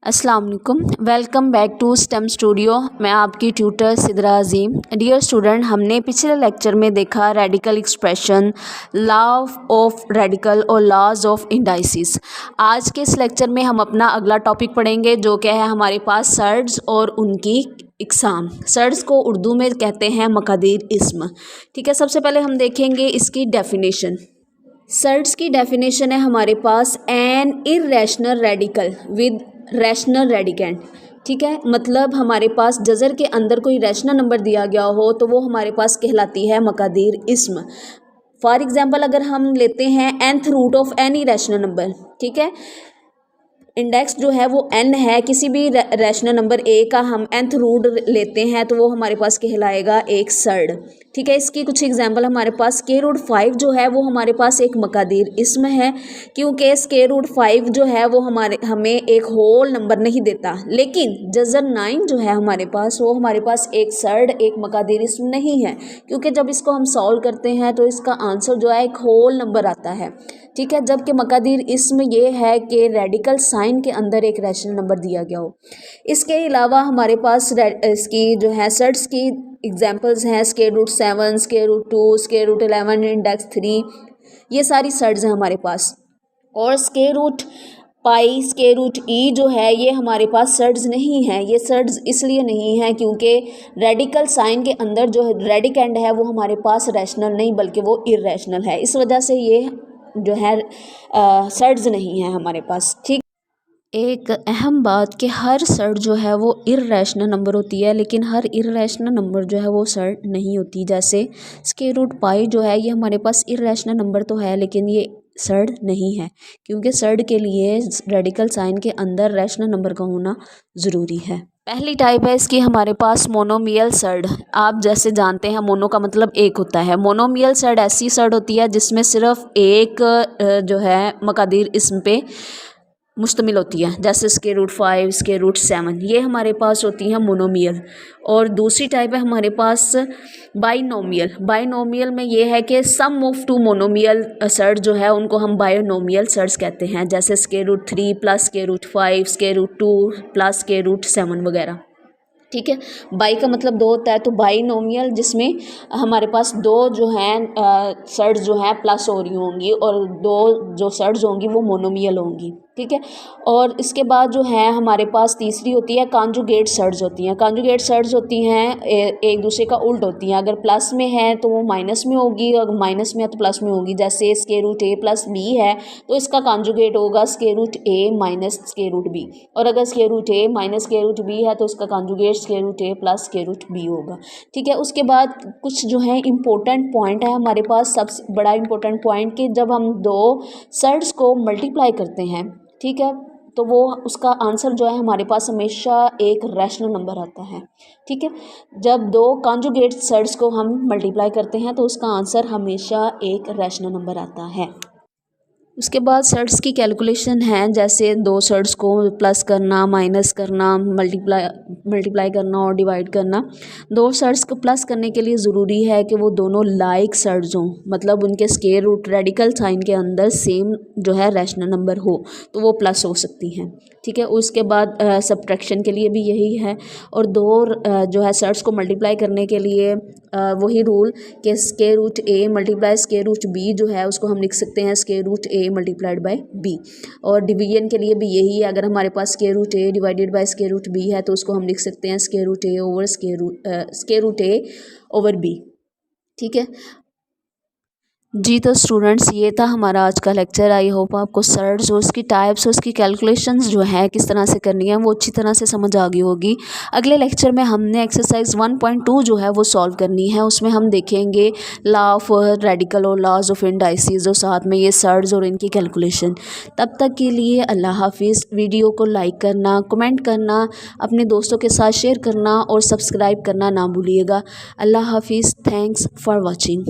अस्सलाम वालेकुम, welcome back to stem studio. मैं आपकी tutor Sidra Azeem. Dear student, हमने पिछले लेक्चर में देखा radical expression, law of radical और लॉज ऑफ इंडाइसिस। आज के इस लेक्चर में हम अपना अगला टॉपिक पढ़ेंगे जो क्या है हमारे पास सर्ड्स और उनकी इकसाम। सर्ड्स को उर्दू में कहते हैं मकादीर इस्म। ठीक है, सबसे पहले हम देखेंगे इसकी डेफिनेशन। सर्ड्स की डेफिनेशन है हमारे पास an irrational radical with rational radicand. ठीक है, मतलब हमारे पास जज़र के अंदर कोई रैशनल नंबर दिया गया हो तो वो हमारे पास कहलाती है मकादीर इस्म। फॉर एग्जांपल अगर हम लेते हैं nth root of any rational number, ठीक है, इंडेक्स जो है वो n है, किसी भी रैशनल नंबर a का हम nth रूट लेते हैं तो वो हमारे पास कहलाएगा एक सर्ड। ठीक है, इसकी कुछ एग्जांपल हमारे पास स्क्वायर रूट 5 जो है वो हमारे पास एक मकादीर इस्म है, क्योंकि स्क्वायर रूट 5 जो है वो हमें एक होल नंबर नहीं देता। लेकिन जज़र 9 जो है हमारे पास वो हमारे पास एक सर्ड, एक मकादीर इस्म नहीं है, क्योंकि जब इसको हम सॉल्व करते हैं तो इसका आंसर जो है एक होल नंबर आता है। ठीक है, जबकि मकादीर इसमें ये है कि रेडिकल साइन के अंदर एक रैशनल नंबर दिया गया हो। इसके अलावा हमारे पास इसकी जो है सर्ड्स की एग्जांपल्स हैं square root 7, square root 2, square root 11, index 3, ये सारी सर्ड्स हैं हमारे पास। और square root pi, square root e जो है ये हमारे पास सर्ड्स नहीं है। ये सर्ड्स इसलिए नहीं है क्योंकि रेडिकल साइन के अंदर जो रेडिकेंड है वो हमारे पास रैशनल नहीं बल्कि वो इर्रेशनल है, इस वजह से ये जो है सर्ड्स नहीं है हमारे पास। ठीक, एक अहम बात कि हर सर्ड जो है वो इर्रेशनल नंबर होती है, लेकिन हर इर्रेशनल नंबर जो है वो सर्ड नहीं होती। जैसे स्क्वायर रूट पाई जो है ये हमारे पास इर्रेशनल नंबर तो है लेकिन ये सर्ड नहीं है, क्योंकि सर्ड के लिए रेडिकल साइन के अंदर रैशनल नंबर का होना ज़रूरी है। पहली टाइप है इसकी हमारे पास मोनोमियल सर्ड। आप जैसे जानते हैं मोनो का मतलब एक होता है। मोनोमियल सर्ड ऐसी सर्ड होती है जिसमें सिर्फ एक जो है मकादीर इस्म पे मुश्तमिल होती है, जैसे स्क्वायर रूट 5, स्क्वायर रूट 7, ये हमारे पास होती हैं मोनोमियल। और दूसरी टाइप है हमारे पास बाइनोमियल। बाइनोमियल में ये है कि sum of two monomial surd जो है उनको हम बाइनोमियल सर्ड्स कहते हैं, जैसे square root 3 plus square root 5, square root 2 plus square root 7 वगैरह। ठीक है, बाई का मतलब दो होता है, तो बाइनोमियल जिसमें हमारे पास दो जो हैं सर्ड्स जो हैं प्लस हो रही होंगी और दो जो सर्ड्स होंगी वो मोनोमियल होंगी। ठीक है, और इसके बाद जो है हमारे पास तीसरी होती है कॉन्जुगेट सर्ड्स होती हैं। कॉन्जुगेट सर्ड्स होती हैं एक दूसरे का उल्ट होती हैं, अगर प्लस में है तो वो माइनस में होगी, अगर माइनस में है तो प्लस में होगी। जैसे square root a plus b है तो इसका कॉन्जुगेट होगा square root a minus square root b, और अगर square root a minus square root b है तो उसका conjugate square root a plus square root b होगा। ठीक है, उसके बाद कुछ जो है इम्पोर्टेंट पॉइंट है हमारे पास, सबसे बड़ा इम्पोर्टेंट पॉइंट कि जब हम दो सर्ड्स को मल्टीप्लाई करते हैं, ठीक है, तो वो उसका आंसर जो है हमारे पास हमेशा एक रैशनल नंबर आता है। ठीक है, जब दो कॉन्जुगेट सर्ड्स को हम मल्टीप्लाई करते हैं तो उसका आंसर हमेशा एक रैशनल नंबर आता है। उसके बाद सर्ड्स की कैलकुलेशन है, जैसे दो सर्ड्स को प्लस करना, माइनस करना, मल्टीप्लाई करना और डिवाइड करना। दो सर्ड्स को प्लस करने के लिए ज़रूरी है कि वो दोनों लाइक सर्ड्स हों, मतलब उनके स्क्वायर रूट रेडिकल साइन के अंदर सेम जो है रैशनल नंबर हो तो वो प्लस हो सकती हैं। ठीक है, उसके बाद सब्ट्रैक्शन के लिए भी यही है। और दो जो है सर्ड्स को मल्टीप्लाई करने के लिए वही रूल कि square root a multiply square root b जो है उसको हम लिख सकते हैं square root a multiplied by b। और डिवीजन के लिए भी यही है, अगर हमारे पास square root a divided by square root b है तो उसको हम लिख सकते हैं square root a over square root a over b। ठीक है जी, तो स्टूडेंट्स ये था हमारा आज का लेक्चर। आई होप आपको सर्ड्स और उसकी टाइप्स और उसकी कैलकुलेशंस जो है किस तरह से करनी है वो अच्छी तरह से समझ आ गई होगी। अगले लेक्चर में हमने एक्सरसाइज 1.2 जो है वो सॉल्व करनी है, उसमें हम देखेंगे लॉ ऑफ रेडिकल और लॉज ऑफ इंडाइसिस और साथ में ये सर्ड्स और इनकी कैलकुलेशन। तब तक के लिए अल्लाह हाफिज़। वीडियो को लाइक करना, कमेंट करना, अपने दोस्तों के साथ शेयर करना और सब्सक्राइब करना ना भूलिएगा। अल्लाह हाफिज़। Thanks for watching.